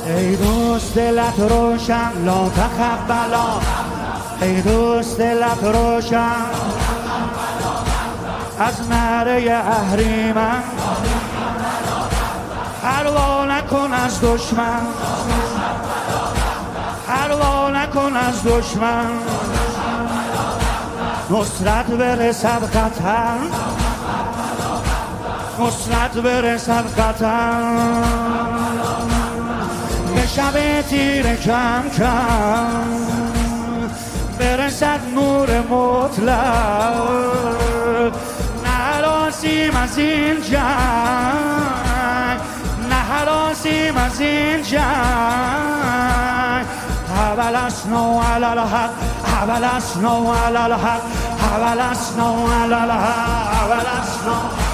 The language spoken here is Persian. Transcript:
ای دوست دلت روشن لا تخف بلا، ای دوست دلت روشن از نعره اهریمن پروا نکن از دشمن، پروا نکن از دشمن، نصرت برسد قطر، نصرت برسد قطر، به شب تیره کم کم برسد نور مطلق، نه هراسیم از این جنگ، نه هراسیم از این جنگ، حولسنا علی الحق، حولسنا علی الحق، حولسنا علی الحق، حولسنا